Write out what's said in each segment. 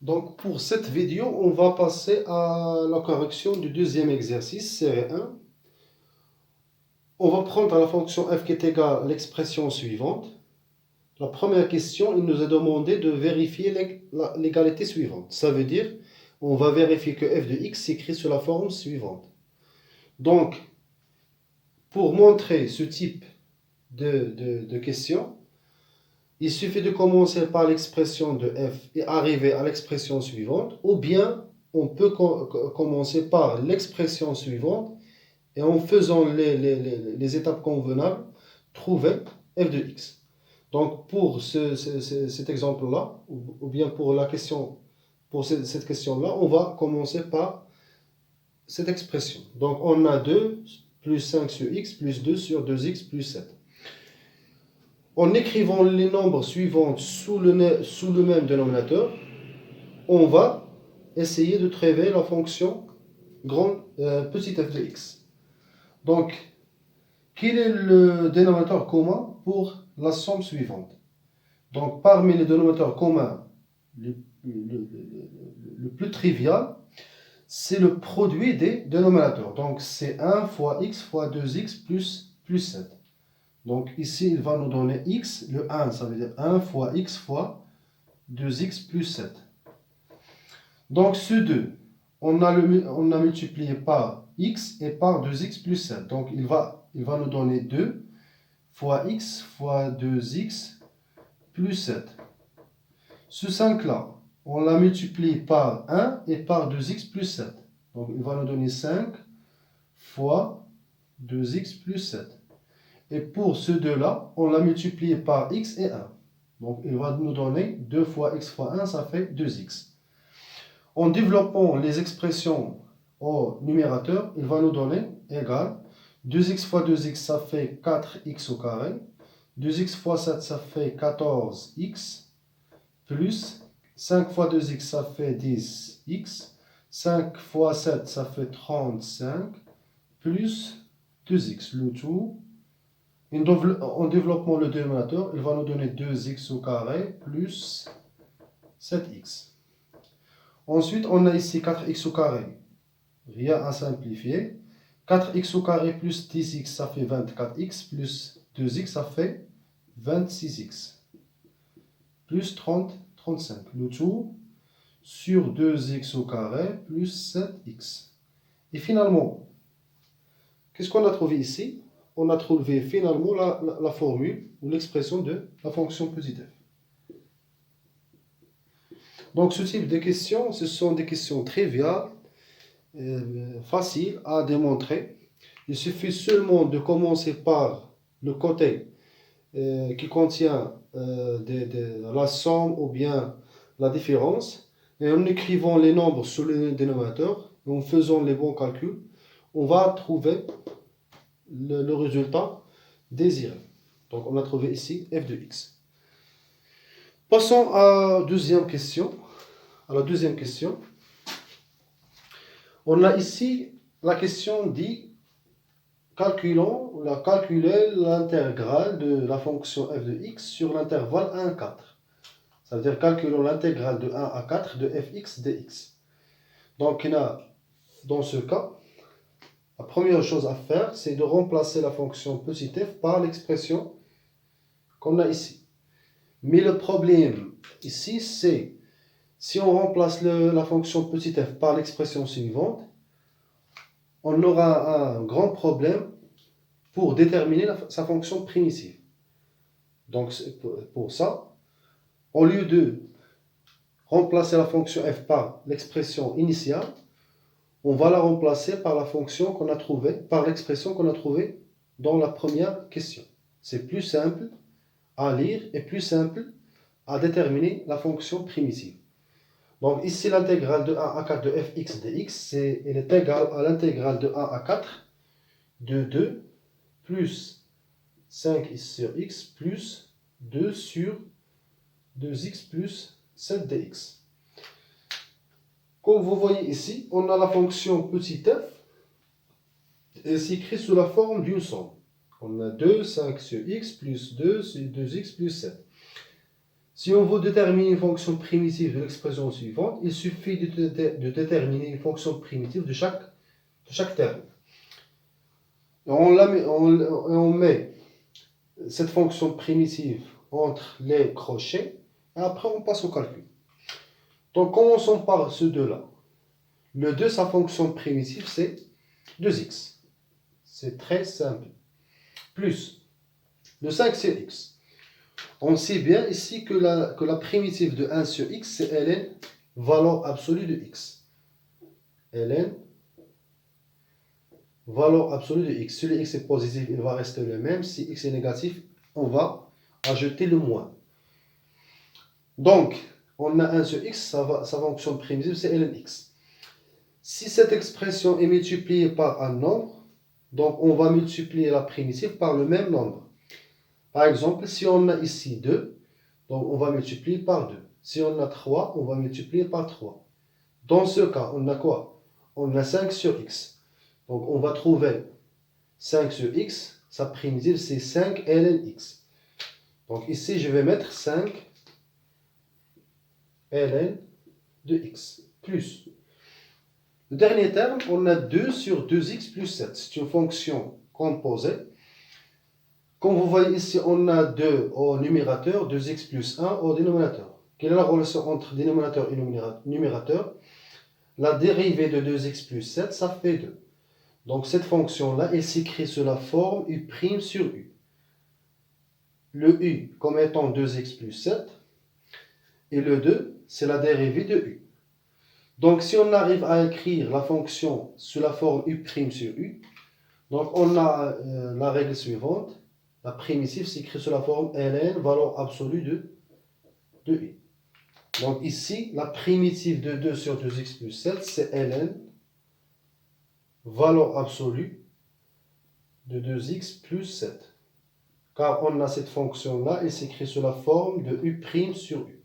Donc pour cette vidéo, on va passer à la correction du deuxième exercice, série 1. On va prendre la fonction f qui est égale à l'expression suivante. La première question, il nous est demandé de vérifier l'égalité suivante. Ça veut dire, on va vérifier que f de x s'écrit sous la forme suivante. Donc, pour montrer ce type de question, il suffit de commencer par l'expression de f et arriver à l'expression suivante, ou bien on peut commencer par l'expression suivante et en faisant les étapes convenables, trouver f de x. Donc pour cet exemple-là, ou bien pour la question, pour cette question-là, on va commencer par cette expression. Donc on a 2 plus 5 sur x plus 2 sur 2x plus 7. En écrivant les nombres suivants sous le même dénominateur, on va essayer de trouver la fonction petit f de x. Donc, quel est le dénominateur commun pour la somme suivante? Donc, parmi les dénominateurs communs, le plus trivial, c'est le produit des dénominateurs. Donc, c'est 1 fois x fois 2x plus 7. Donc ici, il va nous donner x, le 1, ça veut dire 1 fois x fois 2x plus 7. Donc ce 2, on a multiplié par x et par 2x plus 7. Donc il va nous donner 2 fois x fois 2x plus 7. Ce 5-là, on l'a multiplié par 1 et par 2x plus 7. Donc il va nous donner 5 fois 2x plus 7. Et pour ce 2-là, on l'a multiplié par x et 1. Donc, il va nous donner 2 fois x fois 1, ça fait 2x. En développant les expressions au numérateur, il va nous donner égal 2x fois 2x, ça fait 4x au carré. 2x fois 7, ça fait 14x. Plus 5 fois 2x, ça fait 10x. 5 fois 7, ça fait 35. Plus 2x, le tout. En développant le dénominateur, il va nous donner 2x au carré plus 7x. Ensuite, on a ici 4x au carré. Rien à simplifier. 4x au carré plus 10x, ça fait 24x. Plus 2x, ça fait 26x. Plus 35. Le tout sur 2x au carré plus 7x. Et finalement, qu'est-ce qu'on a trouvé ici? On a trouvé finalement la formule ou l'expression de la fonction petit f. Donc ce type de questions, ce sont des questions triviales, faciles à démontrer. Il suffit seulement de commencer par le côté qui contient la somme ou bien la différence. Et en écrivant les nombres sur le dénominateur, et en faisant les bons calculs, on va trouver le résultat désiré. Donc on a trouvé ici f de x. Passons à la deuxième question. On a ici la question dit calculer l'intégrale de la fonction f de x sur l'intervalle 1 à 4. Ça veut dire calculons l'intégrale de 1 à 4 de fx dx. Donc dans ce cas, la première chose à faire, c'est de remplacer la fonction petit f par l'expression qu'on a ici. Mais le problème ici, c'est si on remplace la fonction petit f par l'expression suivante, on aura un grand problème pour déterminer sa fonction primitive. Donc pour ça, au lieu de remplacer la fonction f par l'expression initiale, on va la remplacer par la fonction qu'on a trouvée, par l'expression qu'on a trouvée dans la première question. C'est plus simple à lire et plus simple à déterminer la fonction primitive. Donc ici, l'intégrale de 1 à 4 de fx dx, elle est égale à l'intégrale de 1 à 4 de 2 plus 5x sur x plus 2 sur 2x plus 7 dx. Comme vous voyez ici, on a la fonction petit f, et s'écrit sous la forme d'une somme. On a 2, 5 sur x plus 2 sur 2x plus 7. Si on veut déterminer une fonction primitive de l'expression suivante, il suffit de déterminer une fonction primitive de chaque terme. Et on met cette fonction primitive entre les crochets, et après on passe au calcul. Donc commençons par ce 2-là. Le 2, sa fonction primitive, c'est 2x. C'est très simple. Plus le 5, c'est x. On sait bien ici que la primitive de 1 sur x, c'est ln, valeur absolue de x. ln, valeur absolue de x. Si le x est positif, il va rester le même. Si x est négatif, on va ajouter le moins. Donc, on a 1 sur x, sa fonction primitive, c'est ln x. Si cette expression est multipliée par un nombre, donc on va multiplier la primitive par le même nombre. Par exemple, si on a ici 2, donc on va multiplier par 2. Si on a 3, on va multiplier par 3. Dans ce cas, on a quoi? On a 5 sur x. Donc on va trouver 5 sur x, sa primitive c'est 5 ln x. Donc ici je vais mettre 5 ln de x plus. Le dernier terme, on a 2 sur 2x plus 7. C'est une fonction composée. Comme vous voyez ici, on a 2 au numérateur, 2x plus 1 au dénominateur. Quelle est la relation entre dénominateur et numérateur? La dérivée de 2x plus 7, ça fait 2. Donc cette fonction-là, elle s'écrit sous la forme u' sur u. Le u comme étant 2x plus 7, et le 2, c'est la dérivée de u. Donc si on arrive à écrire la fonction sous la forme u' sur u, donc on a la règle suivante. La primitive s'écrit sous la forme ln, valeur absolue de u. Donc ici, la primitive de 2 sur 2x plus 7, c'est ln, valeur absolue de 2x plus 7. Car on a cette fonction-là, elle s'écrit sous la forme de u' sur u.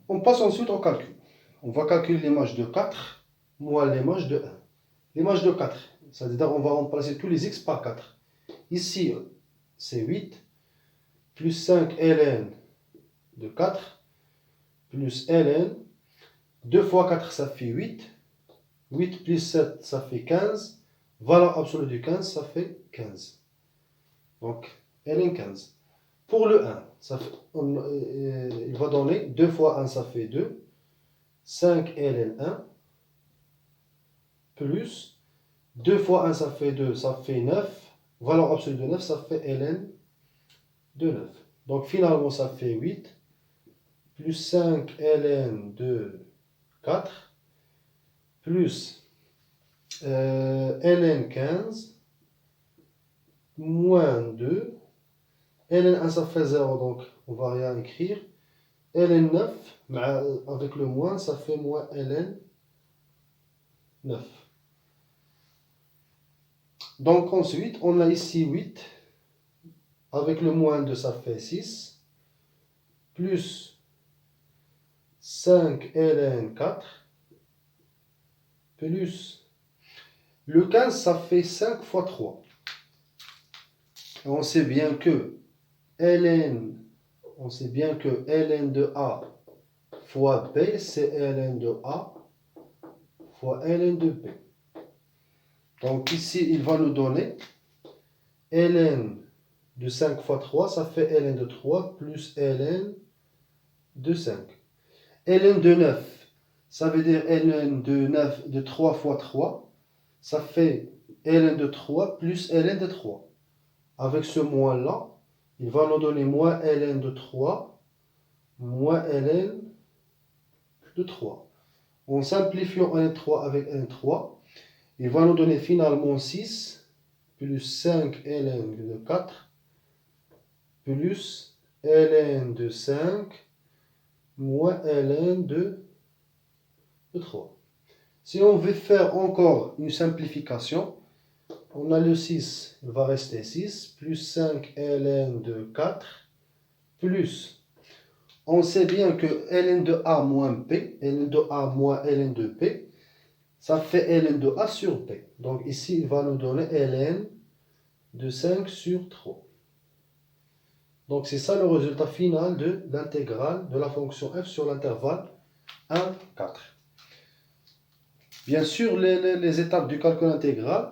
On passe ensuite au calcul. On va calculer l'image de 4 moins l'image de 1. L'image de 4, c'est-à-dire on va remplacer tous les x par 4. Ici, c'est 8, plus 5 ln de 4, plus ln. 2 fois 4, ça fait 8. 8 plus 7, ça fait 15. Valeur absolue de 15, ça fait 15. Donc, ln 15. Pour le 1, il va donner 2 fois 1, ça fait 2. 5 ln 1, plus 2 fois 1, ça fait 2, ça fait 9. Valeur absolue de 9, ça fait ln de 9. Donc finalement, ça fait 8, plus 5 ln de 4, plus ln 15, moins 2. ln 1, ça fait 0, donc on va rien écrire. ln 9, avec le moins, ça fait moins ln 9. Donc ensuite, on a ici 8. Avec le moins 2, ça fait 6. Plus 5 ln 4. Plus le 15, ça fait 5 fois 3. Et on sait bien que ln de A fois B, c'est ln de A fois ln de B. Donc ici, il va nous donner ln de 5 fois 3, ça fait ln de 3 plus ln de 5. ln de 9, ça veut dire ln de 9 de 3 fois 3, ça fait ln de 3 plus ln de 3. Avec ce moins-là, il va nous donner moins ln de 3, moins ln de 3. En simplifiant ln3 avec ln3, il va nous donner finalement 6 plus 5 ln de 4 plus ln de 5 moins ln de 3. Si on veut faire encore une simplification, on a le 6, il va rester 6, plus 5 ln de 4, plus, on sait bien que ln de A moins P, ln de A moins ln de P, ça fait ln de A sur P. Donc ici, il va nous donner ln de 5 sur 3. Donc c'est ça le résultat final de l'intégrale de la fonction f sur l'intervalle 1, 4. Bien sûr, les étapes du calcul intégral.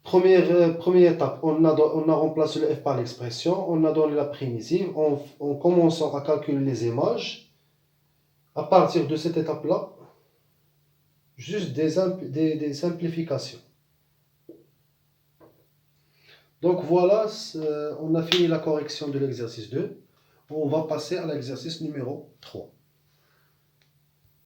Première étape, on a remplacé le f par l'expression, on a donné la primitive, en commençant à calculer les images. À partir de cette étape-là, juste des simplifications. Donc voilà, on a fini la correction de l'exercice 2. On va passer à l'exercice numéro 3.